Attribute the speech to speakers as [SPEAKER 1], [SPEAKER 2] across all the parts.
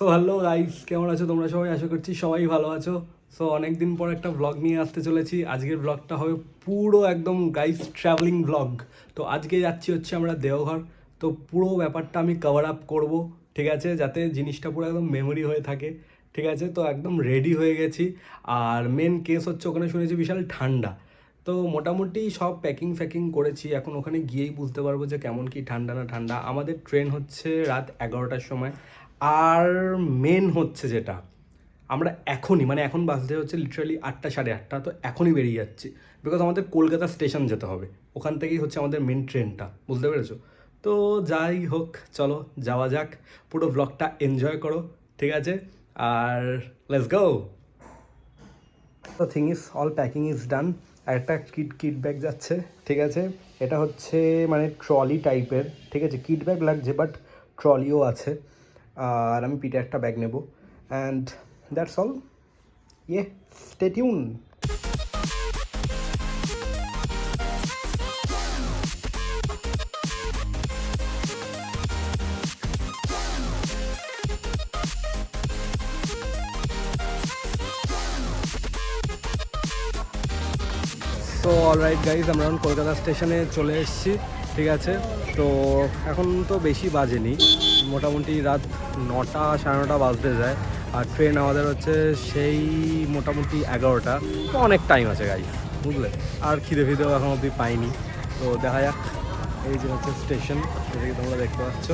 [SPEAKER 1] So hello guys, কেমন আছো তোমরা সবাই? আশা করছি সবাই ভালো আছো। সো অনেক দিন পর একটা ব্লগ নিয়ে আসতে চলেছি। আজকের ব্লগটা হবে পুরো একদম গাইস ট্রাভেলিং ব্লগ। তো আজকে যাচ্ছি হচ্ছে আমরা দেওঘর। তো পুরো ব্যাপারটা আমি কভার আপ করবো, ঠিক আছে, যাতে জিনিসটা পুরো একদম মেমোরি হয়ে থাকে, ঠিক আছে। তো একদম রেডি হয়ে গেছি। আর মেন কেস হচ্ছে ওখানে শুনেছি বিশাল ঠান্ডা। তো মোটামুটি সব প্যাকিং ফ্যাকিং করেছি, এখন ওখানে গিয়েই বুঝতে পারবো যে কেমন কি ঠান্ডা না ঠান্ডা। আমাদের ট্রেন হচ্ছে রাত 11টার সময়। আর মেন হচ্ছে যেটা, আমরা এখনই মানে এখন বাজতে হচ্ছে লিটারালি 8টা 8:30, তো এখনই বেরিয়ে যাচ্ছি। বিকজ আমাদের কলকাতা স্টেশন যেতে হবে, ওখান থেকেই হচ্ছে আমাদের মেন ট্রেনটা, বুঝতে পেরেছো? তো যাই হোক, চলো যাওয়া যাক, পুরো ব্লগটা এনজয় করো, ঠিক আছে। আর let's go. The thing is all packing is done. আর একটা কিট ব্যাগ যাচ্ছে, ঠিক আছে। এটা হচ্ছে মানে ট্রলি টাইপের, ঠিক আছে। কিট ব্যাগ লাগছে বাট ট্রলিও আছে। আর আমি পিঠে একটা ব্যাগ নেব, অ্যান্ড দ্যাটস অল। ইয়ে, stay tune. So alright guys, আমরা এখন কলকাতা স্টেশনে চলে এসেছি, ঠিক আছে। তো এখন তো বেশি বাজেনি, মোটামুটি রাত 9টা 9:30 বাজতে যায়। আর ট্রেন আমাদের হচ্ছে সেই মোটামুটি 11টা। তো অনেক টাইম আছে গাইজ, বুঝলে। আর খিদে ফিদেও এখন অবধি পাইনি। তো দেখা যাক। এই যে হচ্ছে স্টেশন, সেটাকে তোমরা দেখতে পাচ্ছ।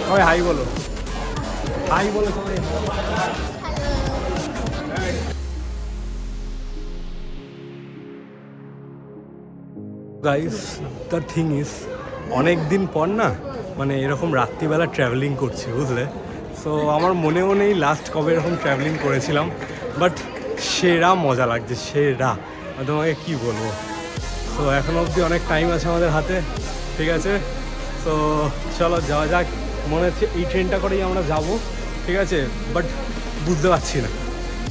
[SPEAKER 1] সবাই হাই বলো, হাই বলো সবাই। গাইস, দ্য থিং ইজ, অনেক দিন পর না মানে এরকম রাত্রিবেলা ট্রাভেলিং করছি, বুঝলে। সো আমার মনেও নেই লাস্ট কবে এরকম ট্রাভেলিং করেছিলাম, বাট সেরা মজা লাগছে, সেরা। আমি তোমাকে কী বলবো। সো এখন অবধি অনেক টাইম আছে আমাদের হাতে, ঠিক আছে। সো চলো যাওয়া যাক। মনে হচ্ছে এই ট্রেনটা করেই আমরা যাব, ঠিক আছে, বাট বুঝতে পারছি না।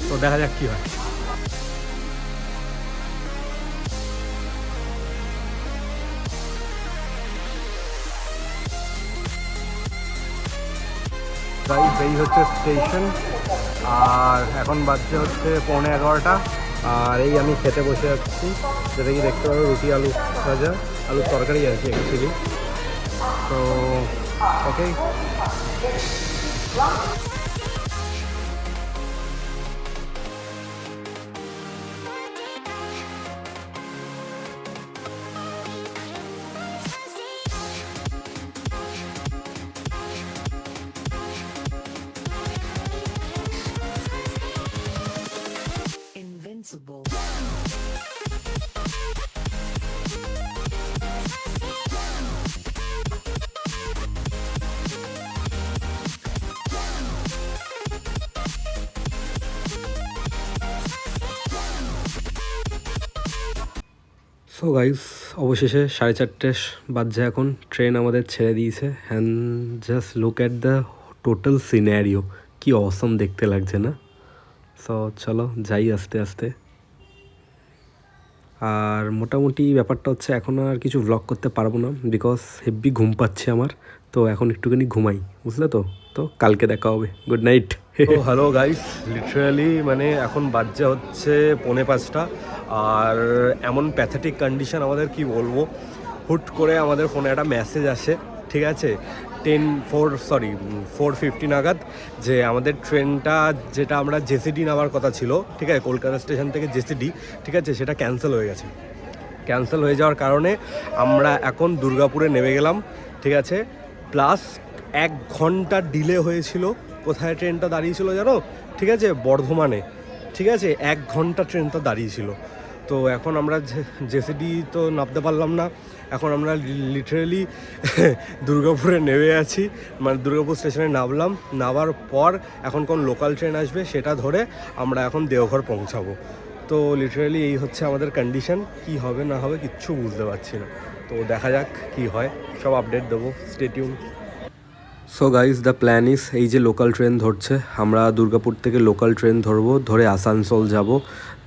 [SPEAKER 1] তো দেখা যাক কী হয়। গাইস, এই হচ্ছে স্টেশন। আর এখন বাজছে হচ্ছে 11:15। আর এই আমি খেতে বসে যাচ্ছি, যেটা কি দেখতে পারো, রুটি আলু ভাজা, আলুর তরকারি আর কি অ্যাকচুয়ালি। তো ওকে।
[SPEAKER 2] Invincible.
[SPEAKER 1] সো গাইস, অবশেষে 4:30 বাজছে এখন। ট্রেন আমাদের ছেড়ে দিয়েছে, and just look at the total scenario. কি অসম দেখতে লাগছে না? সো চলো যাই আস্তে আস্তে। আর মোটামুটি ব্যাপারটা হচ্ছে এখন আর কিছু ব্লগ করতে পারবো না, বিকজ হেভি ঘুম পাচ্ছে আমার। তো এখন একটুখানি ঘুমাই, বুঝলে তো। তো কালকে দেখা হবে, গুড নাইট। তো হ্যালো গাইস, লিটারালি মানে এখন বাজছে হচ্ছে 4:45। আর এমন প্যাথেটিক কন্ডিশন আমাদের, কি বলবো। হুট করে আমাদের ফোনে একটা মেসেজ আসে, ঠিক আছে, 4:50 নাগাদ, যে আমাদের ট্রেনটা যেটা আমরা জেসিডি নেওয়ার কথা ছিল, ঠিক আছে, কলকাতা স্টেশন থেকে জেসিডি, ঠিক আছে, সেটা ক্যান্সেল হয়ে গেছে। ক্যান্সেল হয়ে যাওয়ার কারণে আমরা এখন দুর্গাপুরে নেমে গেলাম, ঠিক আছে। প্লাস 1 ঘন্টা ডিলে হয়েছিল। কোথায় ট্রেনটা দাঁড়িয়েছিল জানো? ঠিক আছে, বর্ধমানে, ঠিক আছে। 1 ঘন্টা ট্রেনটা দাঁড়িয়েছিল। তো এখন আমরা জেসিডি তো নামতে পারলাম না। এখন আমরা লিটারেলি দুর্গাপুরে নেমে আছি, মানে দুর্গাপুর স্টেশনে নামলাম। নামার পর এখন কোন লোকাল ট্রেন আসবে সেটা ধরে আমরা এখন দেওঘর পৌঁছাবো। তো লিটারালি এই হচ্ছে আমাদের কন্ডিশন। কি হবে না হবে কিচ্ছু বুঝতে পারছি না। তো দেখা যাক কি হয়, সব আপডেট দেবো, stay tune. So guys the plan is, এই যে লোকাল ট্রেন ধরছে, আমরা দুর্গাপুর থেকে লোকাল ট্রেন ধরবো, ধরে আসানসোল যাব,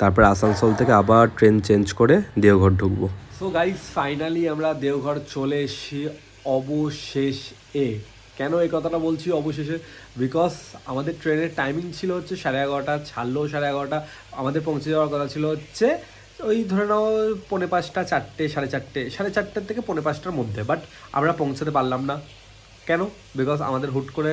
[SPEAKER 1] তারপর আসানসোল থেকে আবার ট্রেন চেঞ্জ করে দেওঘর ঢুকবো। সো গাইজ ফাইনালি আমরা দেওঘর চলে এসেছি অবশেষে। কেন এই কথাটা বলছি অবশেষে? বিকজ আমাদের ট্রেনের টাইমিং ছিল হচ্ছে 11:30, ছাড়লেও 11:30, আমাদের পৌঁছে যাওয়ার কথা ছিল হচ্ছে ওই ধরে নাও 4:45, 4টে, 4:30, 4:30 থেকে 4:45-র মধ্যে। বাট আমরা পৌঁছাতে পারলাম না। কেন? বিকজ আমাদের হুট করে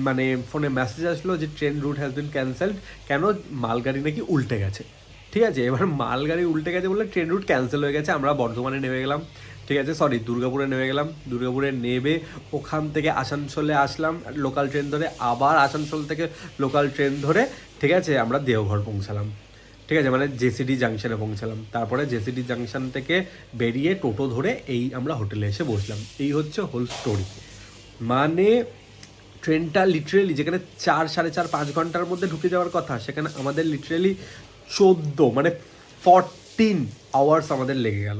[SPEAKER 1] মানে ফোনে মেসেজ আসলো যে train root has been cancelled. কেন? মালগাড়ি নাকি উল্টে গেছে। ঠিক আছে, এবার মালগাড়ি উল্টে গেছে বলে ট্রেন রুট ক্যান্সেল হয়ে গেছে। আমরা বর্ধমানে নেমে গেলাম, ঠিক আছে, সরি দুর্গাপুরে নেমে গেলাম। দুর্গাপুরে নেমে ওখান থেকে আসানসোলে আসলাম লোকাল ট্রেন ধরে, আবার আসানসোল থেকে লোকাল ট্রেন ধরে, ঠিক আছে, আমরা দেওঘর পৌঁছালাম। ঠিক আছে, মানে জেসিডি জাংশনে পৌঁছালাম। তারপরে জেসিডি জাংশন থেকে বেরিয়ে টোটো ধরে এই আমরা হোটেলে এসে বসলাম। এই হচ্ছে হোল স্টোরি। মানে ট্রেনটা লিটারেলি যেখানে 4, 4.5, 5 ঘন্টার মধ্যে ঢুকে যাওয়ার কথা, সেখানে আমাদের লিটারেলি 14, মানে 14 আওয়ার্স আমাদের লেগে গেল।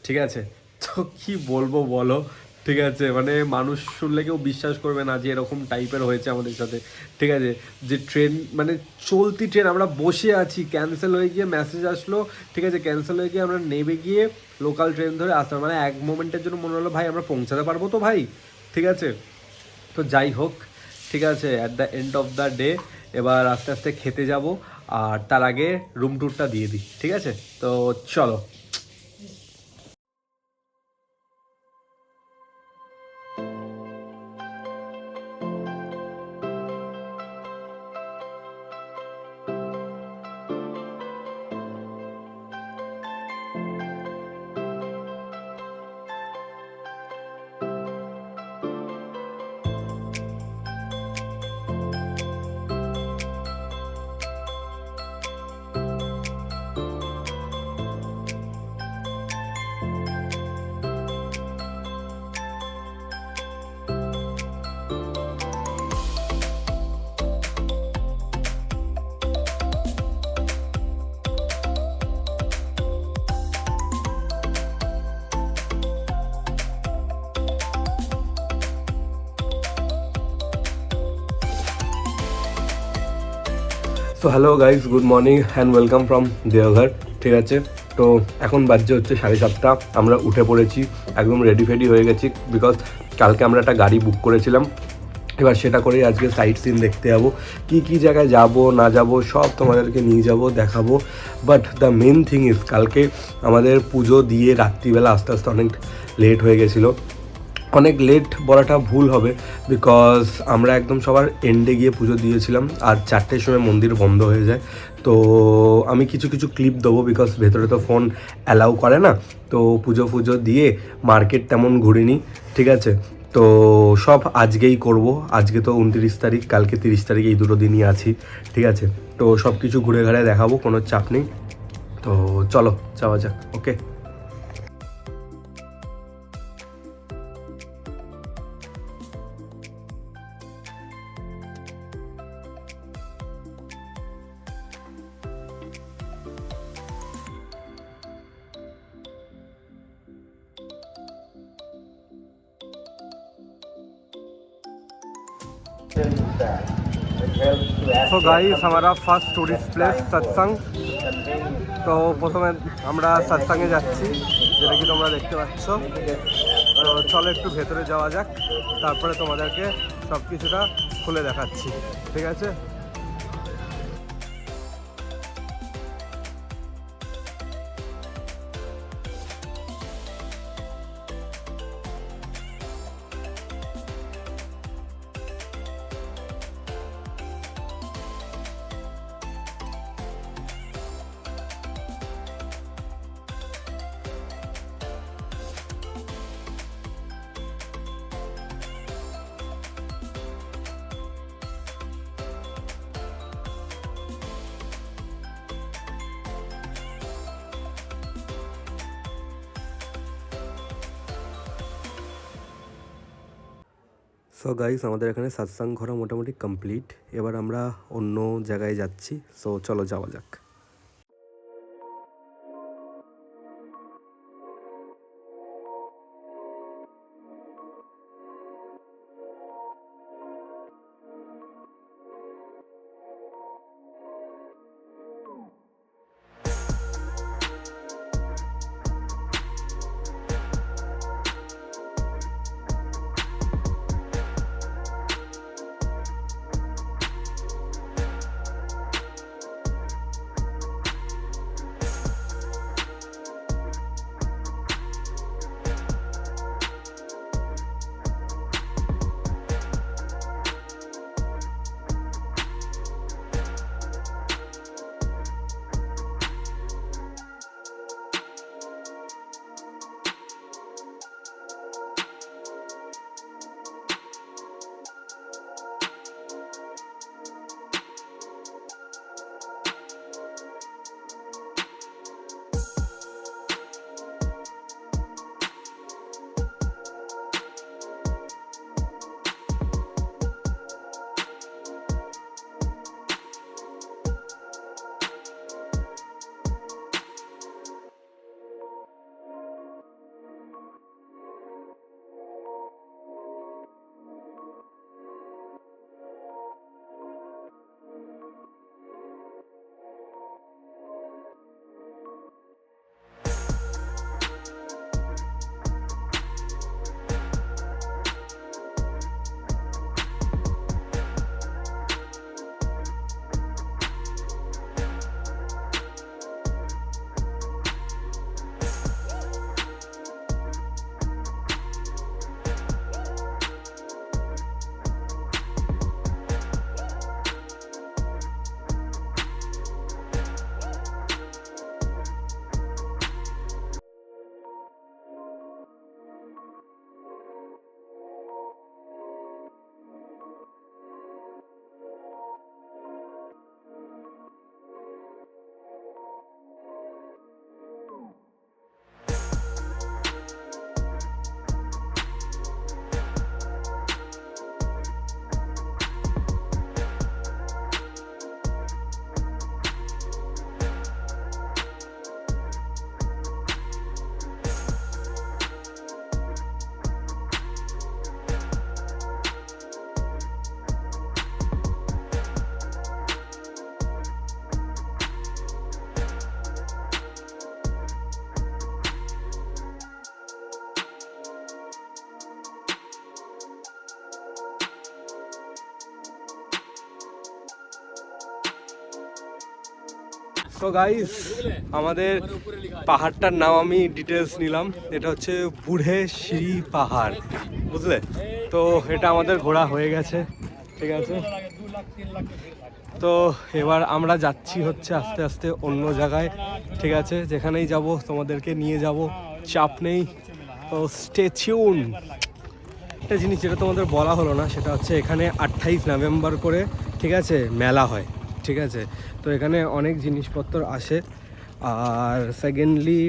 [SPEAKER 1] ঠিক আছে, তো কি বলবো বলো? ঠিক আছে, মানে মানুষ শুনলে কেউ বিশ্বাস করবে না যে এরকম টাইপের হয়েছে আমাদের সাথে। ঠিক আছে, যে ট্রেন মানে চলতি ট্রেন, আমরা বসে আছি, ক্যান্সেল হয়ে গিয়ে মেসেজ আসলো, ঠিক আছে, ক্যান্সেল হয়ে গিয়ে আমরা নেমে গিয়ে লোকাল ট্রেন ধরে আসলাম। মানে এক মোমেন্টের জন্য মনে হলো ভাই আমরা পৌঁছাতে পারবো তো ভাই। ঠিক আছে, তো যাই হোক, ঠিক আছে, at the end of the day এবার আস্তে আস্তে খেতে যাব, আর তার আগে রুম ট্যুরটা দিয়ে দিই। ঠিক আছে, তো চলো। So hello guys, good morning and welcome from Deoghar. ঠিক আছে, তো এখন বাজছে হচ্ছে 7:30, আমরা উঠে পড়েছি, একদম রেডি ফেডি হয়ে গেছি, বিকজ কালকে আমরা একটা গাড়ি বুক করেছিলাম। এবার সেটা করেই আজকে সাইট সিন দেখতে যাবো, কী জায়গায় যাব না যাব সব তোমাদেরকে নিয়ে যাব, দেখাবো। But the main thing is, কালকে আমাদের পুজো দিয়ে রাত্রিবেলা আস্তে আস্তে অনেক লেট হয়ে গেছিলো। অনেক লেট বলাটা ভুল হবে, বিকজ আমরা একদম সবার এন্ডে গিয়ে পুজো দিয়েছিলাম, আর 4টের সময় মন্দির বন্ধ হয়ে যায়। তো আমি কিছু কিছু ক্লিপ দেবো, বিকজ ভেতরে তো ফোন অ্যালাউ করে না। তো পুজো দিয়ে মার্কেট তেমন ঘুরিনি। ঠিক আছে, তো সব আজকেই করব। আজকে তো 29 তারিখ, কালকে 30 তারিখ, এই দুটো দিনই আছি। ঠিক আছে, তো সব কিছু ঘুরে ঘাড়ে দেখাবো, কোনো চাপ নেই। তো চলো যাওয়া যাক। ওকে। সো গাইস, हमारा ফার্স্ট টুরিস্ট প্লেস সৎসঙ্গ। তো প্রথমে আমরা সৎসঙ্গে যাচ্ছি, যেটা কি তোমরা দেখতে পাচ্ছ। তো চলো একটু ভেতরে যাওয়া যাক, তারপরে তোমাদেরকে সব কিছুটা খুলে দেখাচ্ছি। ঠিক আছে। সো গাইস, আমাদের এখানে সৎসঙ্গ ঘোরা মোটামুটি কমপ্লিট। এবার আমরা অন্য জায়গায় যাচ্ছি। সো চলো যাওয়া যাক। তো গাইস আমাদের পাহাড়টার নাম আমি ডিটেলস নিলাম, এটা হচ্ছে বুড়ে শ্রী পাহাড়, বুঝলে? তো এটা আমাদের ঘোরা হয়ে গেছে, ঠিক আছে। তো এবার আমরা যাচ্ছি হচ্ছে আস্তে আস্তে অন্য জায়গায়, ঠিক আছে, যেখানেই যাব তোমাদেরকে নিয়ে যাব, চাপ নেই। তো স্টে টিউন। একটা জিনিস যেটা তোমাদের বলা হলো না, সেটা হচ্ছে এখানে 28 নভেম্বর করে, ঠিক আছে, মেলা হয়, ঠিক আছে। তো এখানে অনেক জিনিসপত্র আসে। আর সেকেন্ডলি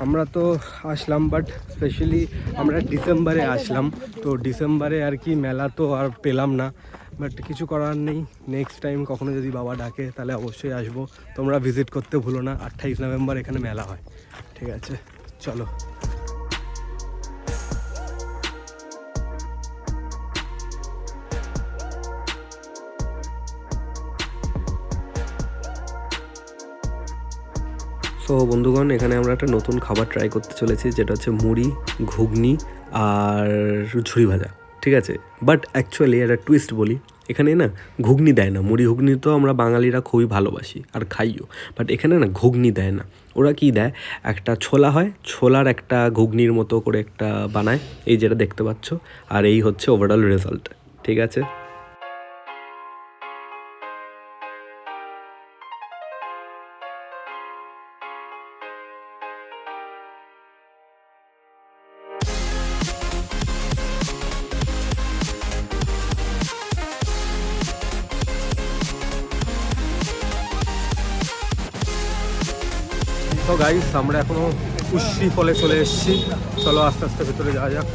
[SPEAKER 1] আমরা তো আসলাম, বাট স্পেশালি আমরা ডিসেম্বরে আসলাম। তো ডিসেম্বরে আর কি মেলা তো আর পেলাম না, বাট কিছু করার নেই। নেক্সট টাইম কখনো যদি বাবা ডাকে তাহলে অবশ্যই আসবো। তোমরা ভিজিট করতে ভুলো না, 28 নভেম্বর এখানে মেলা হয়, ঠিক আছে। চলো। সো বন্ধুগণ, এখানে আমরা একটা নতুন খাবার ট্রাই করতে চলেছি, যেটা হচ্ছে মুড়ি, ঘুগনি আর ঝুরি ভাজা, ঠিক আছে। বাট অ্যাকচুয়ালি একটা টুইস্ট বলি, এখানে না ঘুগনি দেয় না। মুড়ি ঘুগনি তো আমরা বাঙালিরা খুবই ভালোবাসি আর খাইও, বাট এখানে না ঘুগনি দেয় না। ওরা কি দেয়, একটা ছোলা হয়, ছোলার একটা ঘুগনির মতো করে একটা বানায়, এই যেটা দেখতে পাচ্ছ। আর এই হচ্ছে ওভারঅল রেজাল্ট, ঠিক আছে। তো গাইস আমরা এখনো উশ্রী ফলে চলে এসেছি, চলো আস্তে আস্তে ভেতরে যাওয়া যাক।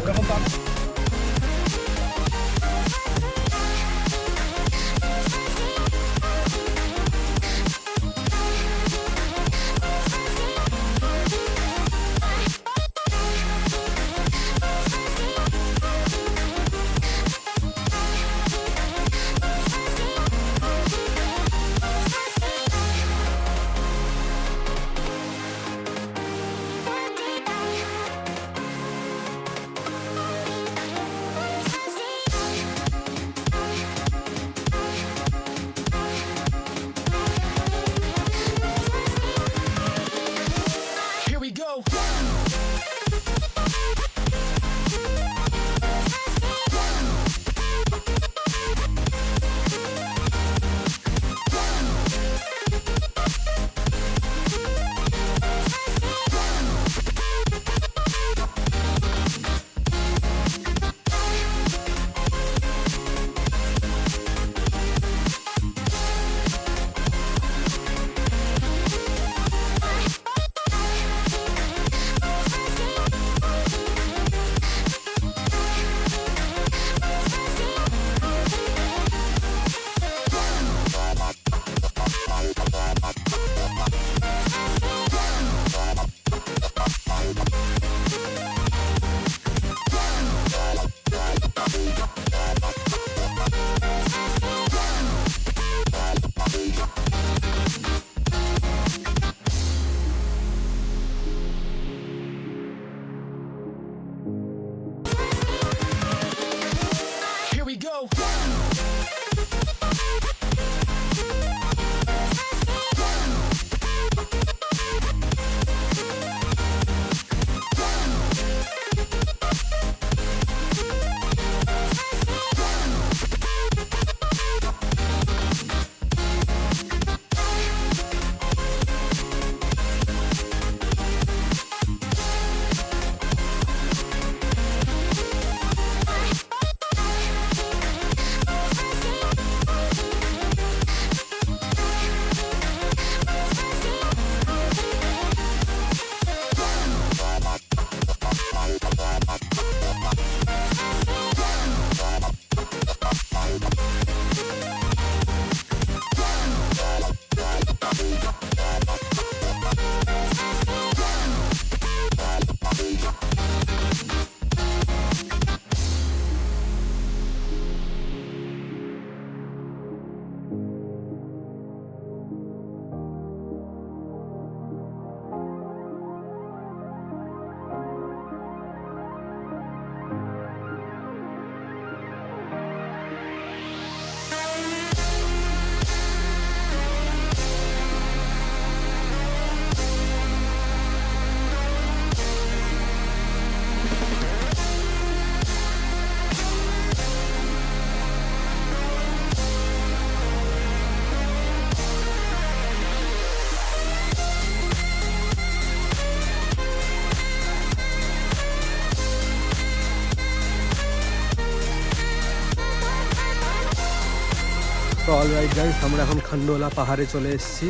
[SPEAKER 1] তো অলরাইট গাইস, আমরা এখন খান্ডোলা পাহাড়ে চলে এসেছি।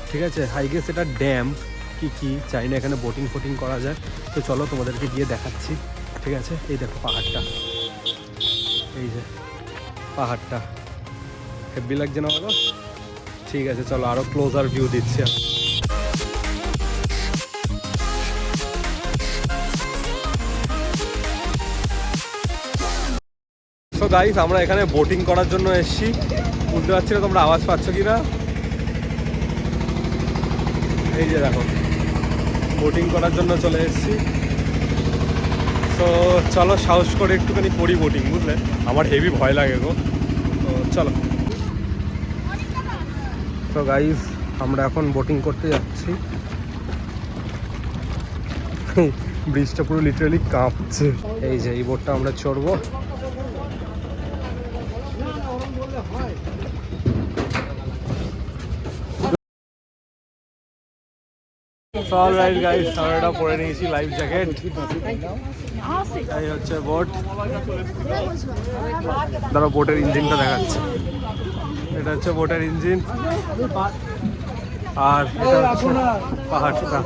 [SPEAKER 1] ঠিক আছে, আই গেস এটা ড্যাম কি চাই না, এখানে বোটিং ফোটিং করা যায়। তো চলো তোমাদেরকে গিয়ে দেখাচ্ছি। ঠিক আছে, এই দেখো পাহাড়টা, এই যে পাহাড়টা হেব্বি লাগছে না বলো? ঠিক আছে, চলো আরও ক্লোজার ভিউ দিচ্ছি আমি। তো গাইস, আমরা এখানে বোটিং করার জন্য এসেছি। বুঝতে পারছি না তোমরা আওয়াজ পাচ্ছ কি না। এই যে দেখো, বোটিং করার জন্য চলে এসেছি। তো চলো সাহস করে একটুখানি করি বোটিং, বুঝলে? আমার হেভি ভয় লাগে গো। তো চলো। তো গাইস, আমরা এখন বোটিং করতে যাচ্ছি। ব্রিজটা পুরো লিটারালি কাঁপছে। এই যে এই বোটটা আমরা চড়বো। অলরাইট গাইস, আমরা এটা পরে নিয়েছি লাইফ জ্যাকেট। এই হচ্ছে বোট। ধরো বোটের ইঞ্জিনটা দেখাচ্ছে, এটা হচ্ছে বোটের ইঞ্জিন, আর এটা হচ্ছে পাহাড়টা।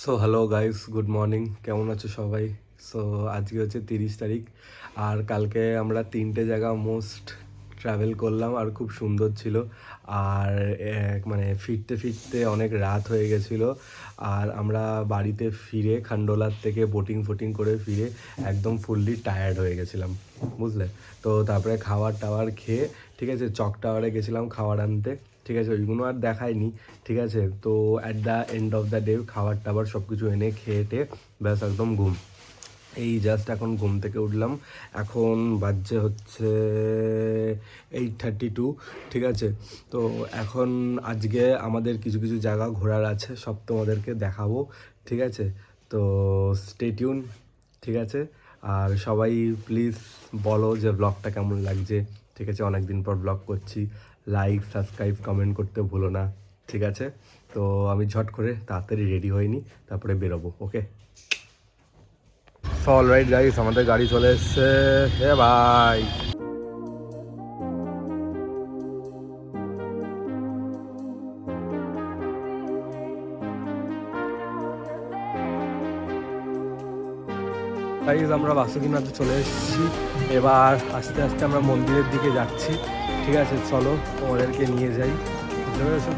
[SPEAKER 1] So hello guys, good morning, কেমন আছো সবাই? সো আজকে হচ্ছে 30 তারিখ, আর কালকে আমরা 3টে জায়গা মোস্ট ট্রাভেল করলাম, আর খুব সুন্দর ছিল। আর মানে ফিরতে ফিরতে অনেক রাত হয়ে গেছিলো, আর আমরা বাড়িতে ফিরে খান্ডোলার থেকে বোটিং ফোটিং করে ফিরে একদম ফুললি টায়ার্ড হয়ে গেছিলাম, বুঝলে? তো তারপরে খাবার টাবার খেয়ে, ঠিক আছে, চক টাওয়ারে গেছিলাম খাবার আনতে। ঠিক আছে, ওইগুলো আর দেখায়নি। ঠিক আছে, তো at the end of the day খাবার টাবার সব কিছু এনে খেয়ে টেয়ে ব্যাস একদম ঘুম। এই জাস্ট এখন ঘুম থেকে উঠলাম। এখন বাজছে হচ্ছে 8:32। ঠিক আছে, তো এখন আজকে আমাদের কিছু কিছু জায়গা ঘোরার আছে, সব তোমাদেরকে দেখাবো। ঠিক আছে, তো স্টে টিউন। ঠিক আছে, আর সবাই প্লিজ বলো যে ব্লগটা কেমন লাগছে। ঠিক আছে, অনেক দিন পর ব্লগ করছি। লাইক, সাবস্ক্রাইব, কমেন্ট করতে ভুলো না। ঠিক আছে, তো আমি ঝট করে তাড়াতাড়ি রেডি হইনি, তারপরে বেরোবো। ওকে, অলরাইট গাইস, আমাদের গাড়ি চলে এসছে। হে ভাই, গাইস আমরা বাসুকিনাথে চলে এসেছি। এবার আস্তে আস্তে আমরা মন্দিরের দিকে যাচ্ছি। ঠিক আছে, চলো তোমাদেরকে নিয়ে যাই। বুঝতে পেরেছো?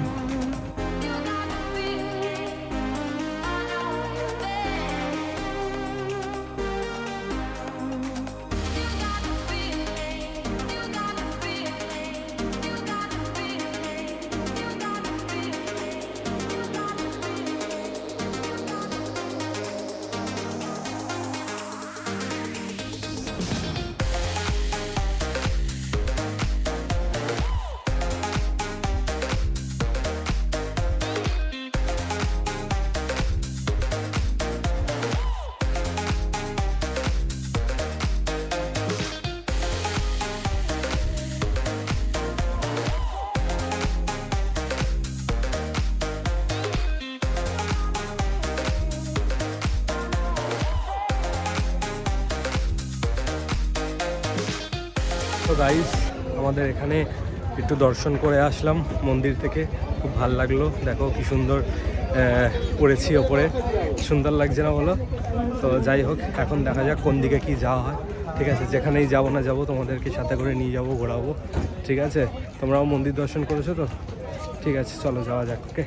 [SPEAKER 1] তো গাইস, আমাদের এখানে একটু দর্শন করে আসলাম মন্দির থেকে, খুব ভালো লাগলো। দেখো কি সুন্দর পড়েছি ওপরে, সুন্দর লাগছে না বলো? তো যাই হোক, এখন দেখা যাক কোন দিকে কি যাওয়া হয়। ঠিক আছে, যেখানেই যাবো না যাবো তোমাদেরকে সাথে করে নিয়ে যাবো, ঘোরাবো। ঠিক আছে, তোমরাও মন্দির দর্শন করেছো তো? ঠিক আছে, চলো যাওয়া যাক। ওকে,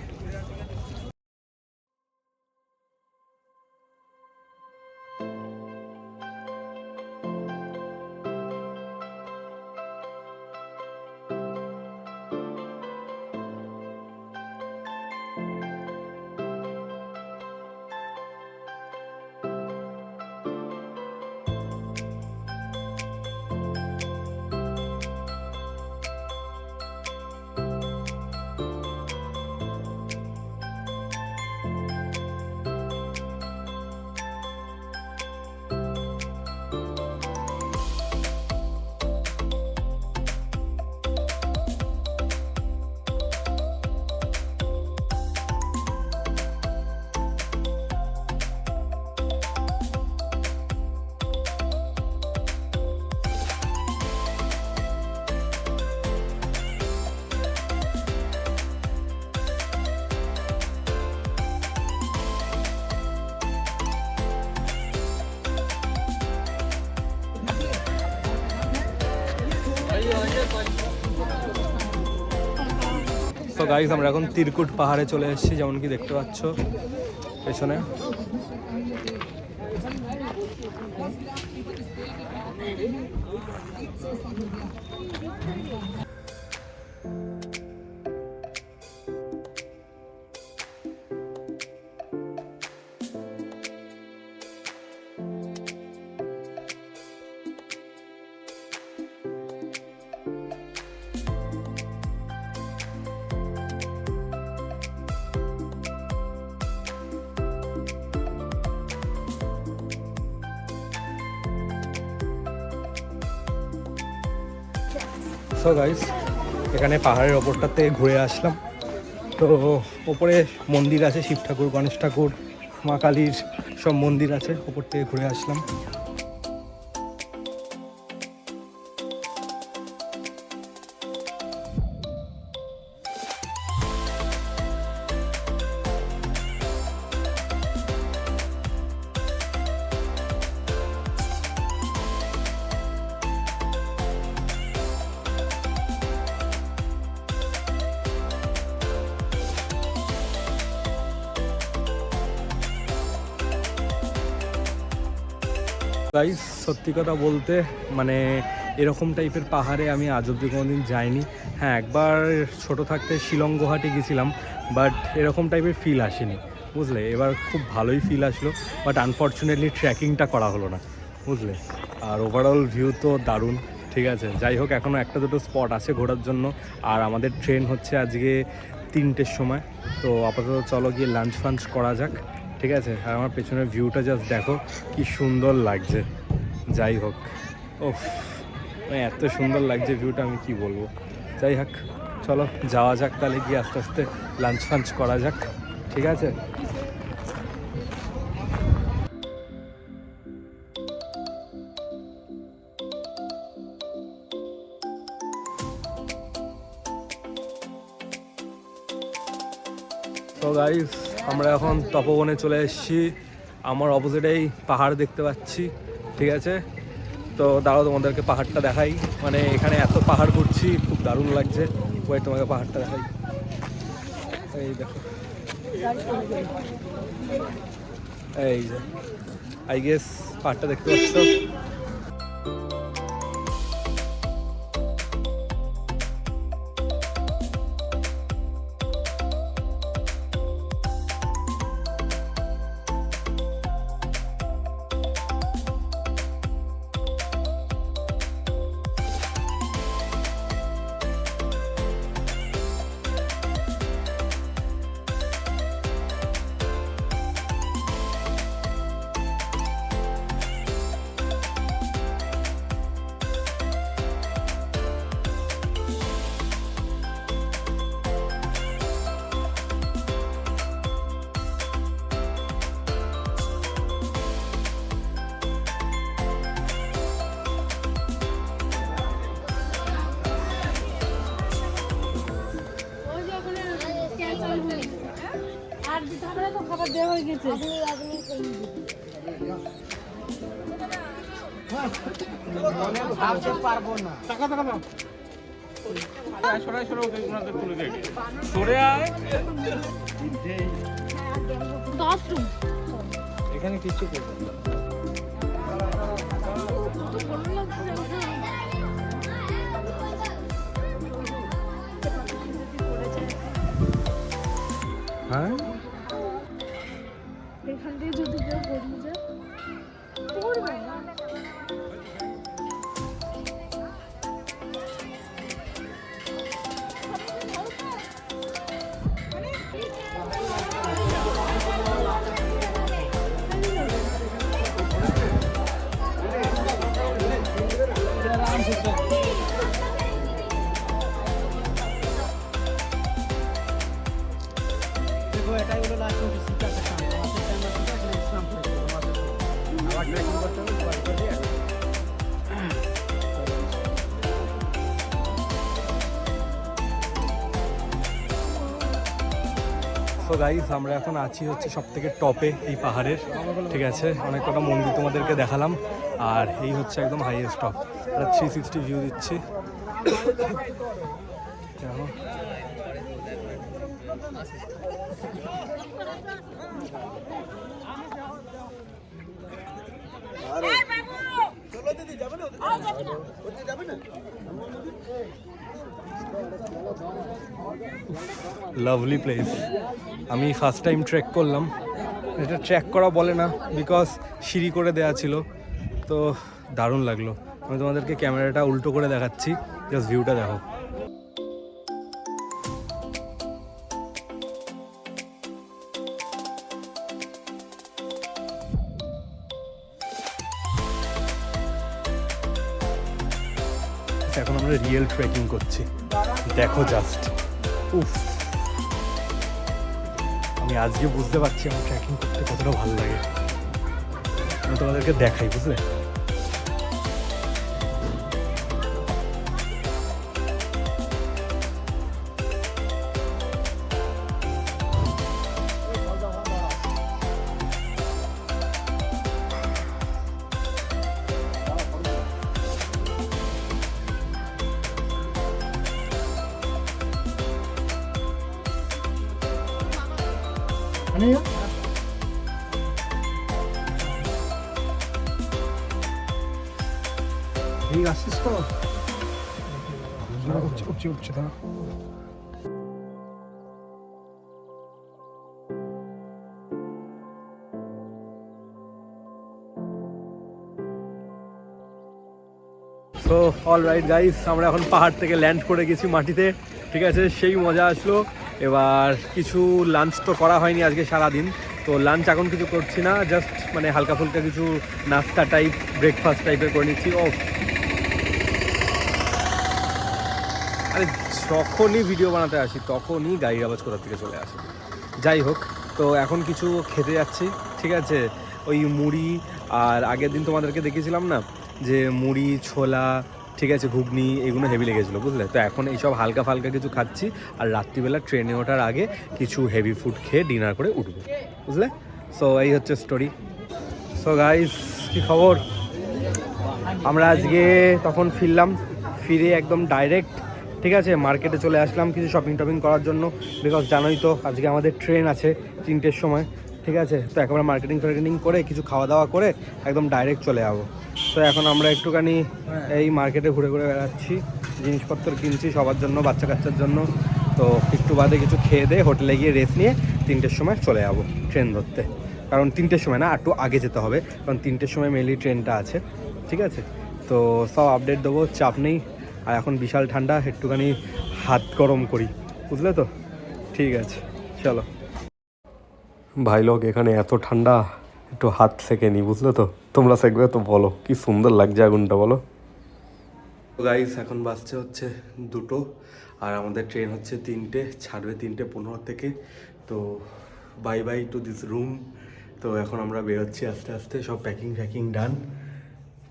[SPEAKER 1] তো গাইস আমরা এখন তিরকুট পাহাড়ে চলে এসেছি, যেমন কি দেখতে পাচ্ছ পেছনে। সো গাইস এখানে পাহাড়ের ওপরটাতে ঘুরে আসলাম। তো ওপরে মন্দির আছে, শিব ঠাকুর, গণেশ ঠাকুর, মা কালীর সব মন্দির আছে, ওপর থেকে ঘুরে আসলাম। গাইস সত্যি কথা বলতে মানে এরকম টাইপের পাহাড়ে আমি আজ অব্দি কোনোদিন যাইনি। হ্যাঁ, একবার ছোট থাকতে শিলং গুয়াহাটি গেছিলাম, বাট এরকম টাইপের ফিল আসেনি, বুঝলে। এবার খুব ভালোই ফিল আসলো, বাট আনফর্চুনেটলি ট্রেকিংটা করা হলো না, বুঝলে। আর ওভারঅল ভিউ তো দারুণ, ঠিক আছে। যাই হোক, এখনও একটা দুটো স্পট আছে ঘোরার জন্য, আর আমাদের ট্রেন হচ্ছে আজকে 3টের সময়। তো আপাতত চলো গিয়ে লাঞ্চ ফাঞ্চ করা যাক, ঠিক আছে। আর আমার পেছনের ভিউটা জাস্ট দেখো কি সুন্দর লাগছে। যাই হোক, ওফ মানে এত সুন্দর লাগছে ভিউটা, আমি কি বলবো। যাই হোক চলো যাওয়া যাক, তাহলে গিয়ে আস্তে আস্তে লাঞ্চ ফাঞ্চ করা যাক, ঠিক আছে। তো গাইস আমরা এখন তপবনে চলে এসেছি। আমার অপোজিটেই পাহাড় দেখতে পাচ্ছি, ঠিক আছে। তো দাঁড়াও তোমাদেরকে পাহাড়টা দেখাই, মানে এখানে এত পাহাড় ঘুরছি, খুব দারুণ লাগছে। ওই তোমাকে পাহাড়টা দেখাই, এই দেখো, এই যে আই গেস পাহাড়টা দেখতে পাচ্ছ।
[SPEAKER 2] খাবার দেওয়া হয়ে গেছে। পারবো না, টাকা টাকা দাও। এখানে কিছু করবে না।
[SPEAKER 1] হ্যাঁ,
[SPEAKER 2] এখান দিয়ে যদি কেউ বসে যায় পড়বে না। এটাই হলো লাস্ট সিট আছে সামনে, আমাদের টাইম আছে তো এখানে ইসলাম পড়ে আমাদের আবার ট্রেকিং করতে হবে, বাস করে দিয়ে।
[SPEAKER 1] তো গাইস আমরা এখন আছি হচ্ছে সব থেকে টপে এই পাহাড়ের, ঠিক আছে। অনেক কটা মন্দির তোমাদেরকে দেখালাম, আর এই হচ্ছে একদম হাইয়েস্ট টপ। একটা 360 ভিউ দিচ্ছি, লাভলি প্লেস। আমি ফার্স্ট টাইম ট্রেক করলাম। এটা ট্রেক করা বলে না, বিকজ সিঁড়ি করে দেওয়া ছিল, তো দারুণ লাগলো। আমি তোমাদেরকে ক্যামেরাটা উল্টো করে দেখাচ্ছি, জাস্ট ভিউটা দেখো। এখন আমরা রিয়েল ট্রেকিং করছি, দেখো জাস্ট। উফ, আমি আজকে বুঝতে পারছি আমার ট্রেকিং করতে কতটা ভালো লাগে। আমি তোমাদেরকে দেখাই, বুঝলে?
[SPEAKER 2] এই আসছিস তো উঠছে দাঁড়া।
[SPEAKER 1] সো অল রাইট গাইস, আমরা এখন পাহাড় থেকে ল্যান্ড করে গেছি মাটিতে, ঠিক আছে? সেই মজা আসলো। এবার কিছু লাঞ্চ তো করা হয়নি আজকে সারাদিন, তো লাঞ্চ এখন কিছু করছি না, জাস্ট মানে হালকা ফুলকা কিছু নাস্তা টাইপ, ব্রেকফাস্ট টাইপের করে নিচ্ছি। ও আরে, যখনই ভিডিও বানাতে আসি তখনই গাড়ির আওয়াজ কোথা থেকে চলে আসে। যাই হোক, তো এখন কিছু খেতে যাচ্ছি, ঠিক আছে? ওই মুড়ি, আর আগের দিন তোমাদেরকে দেখিয়েছিলাম না যে মুড়ি, ছোলা, ঠিক আছে, ঘুগনি, এগুলো হেভি লেগেছিলো, বুঝলে? তো এখন এইসব হালকা ফালকা কিছু খাচ্ছি, আর রাত্রিবেলা ট্রেনে ওঠার আগে কিছু হেভি ফুড খেয়ে ডিনার করে উঠবো, বুঝলে? সো এই হচ্ছে স্টোরি। সো গাইস, কী খবর? আমরা আজকে তখন ফিরে একদম ডাইরেক্ট, ঠিক আছে, মার্কেটে চলে আসলাম কিছু শপিং টপিং করার জন্য, বিকজ জানোই তো আজকে আমাদের ট্রেন আছে 3টের সময়, ঠিক আছে? তো একেবারে মার্কেটিং করে কিছু খাওয়া দাওয়া করে একদম ডাইরেক্ট চলে যাবো। তো এখন আমরা একটুখানি এই মার্কেটে ঘুরে ঘুরে বেড়াচ্ছি, জিনিসপত্র কিনছি সবার জন্য, বাচ্চা কাচ্চার জন্য। তো একটু বাদে কিছু খেয়ে দিয়ে হোটেলে গিয়ে রেস্ট নিয়ে 3টের সময় চলে যাবো ট্রেন ধরতে। কারণ 3টের সময় না, একটু আগে যেতে হবে, কারণ 3টের সময় মেনলি ট্রেনটা আছে, ঠিক আছে? তো সব আপডেট দেবো, চাপ নেই। আর এখন বিশাল ঠান্ডা, একটুখানি হাত গরম করি, বুঝলে তো? ঠিক আছে, চলো। ভাই লোক, এখানে এত ঠান্ডা, একটু হাত সেকে নি, বুঝলে তো? তোমরা সেকবে তো বলো কি সুন্দর লাগছে আগুনটা, বলো। গাইস, এখন বাজছে হচ্ছে 2টো, আর আমাদের ট্রেন হচ্ছে 3টে, ছাড়বে 3:15 থেকে। তো bye bye to this room. তো এখন আমরা বেরোচ্ছি আস্তে আস্তে, সব প্যাকিং ডান,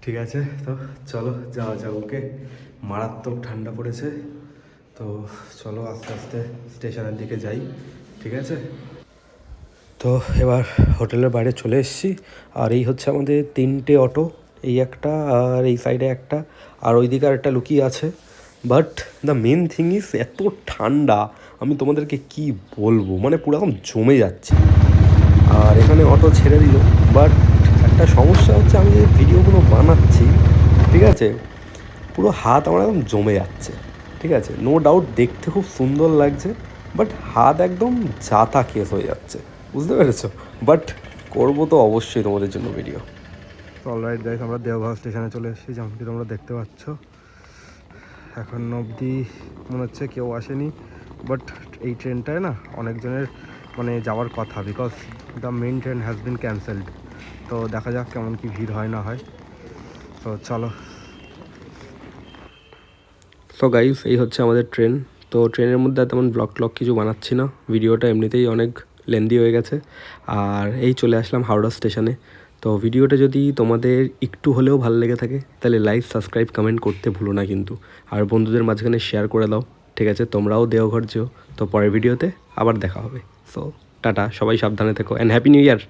[SPEAKER 1] ঠিক আছে? তো চলো যাওয়া যাক। ওকে, মারাত্মক ঠান্ডা পড়েছে, তো চলো আস্তে আস্তে স্টেশনের দিকে যাই, ঠিক আছে? তো এবার হোটেলের বাইরে চলে এসেছি, আর এই হচ্ছে আমাদের 3টে অটো, এই একটা, আর এই সাইডে একটা, আর ওই দিকে আরেকটা লুকিয়ে আছে। But the main thing is এত ঠান্ডা, আমি তোমাদেরকে কি বলবো, মানে পুরো এখন জমে যাচ্ছে। আর এখানে অটো ছেড়ে দিল, বাট একটা সমস্যা হচ্ছে, আমি যে ভিডিওগুলো বানাচ্ছি, ঠিক আছে, পুরো হাত আমার একদম জমে যাচ্ছে, ঠিক আছে? নো ডাউট দেখতে খুব সুন্দর লাগছে, বাট হাত একদম জাতা কেস হয়ে যাচ্ছে, বুঝতে পেরেছো? বাট করবো তো অবশ্যই তোমাদের জন্য ভিডিও। অলরাইট গাইস, আমরা দেওঘর স্টেশনে চলে এসেছি, যেমনকি তোমরা দেখতে পাচ্ছ। এখন অবধি মনে হচ্ছে কেউ আসেনি, বাট এই ট্রেনটায় না অনেকজনের মানে যাওয়ার কথা, because the main train has been cancelled. তো দেখা যাক কেমন কি ভিড় হয় না হয়। তো চলো। সো গাইস, এই হচ্ছে আমাদের ট্রেন। তো ট্রেনের মধ্যে তেমন ব্লগ কিছু বানাচ্ছি না, ভিডিওটা এমনিতেই অনেক লেন্দি হয়ে গেছে। আর এই চলে আসলাম হাওড়া স্টেশনে। তো ভিডিওটা যদি তোমাদের একটু হলেও ভালো লেগে থাকে, তাহলে লাইক, সাবস্ক্রাইব, কমেন্ট করতে ভুলো না কিন্তু। আর বন্ধুদের মাঝখানে শেয়ার করে দাও, ঠিক আছে? তোমরাও দেওঘর যেও। তো পরের ভিডিওতে আবার দেখা হবে। সো টাটা, সবাই সাবধানে থেকো, অ্যান্ড হ্যাপি নিউ ইয়ার।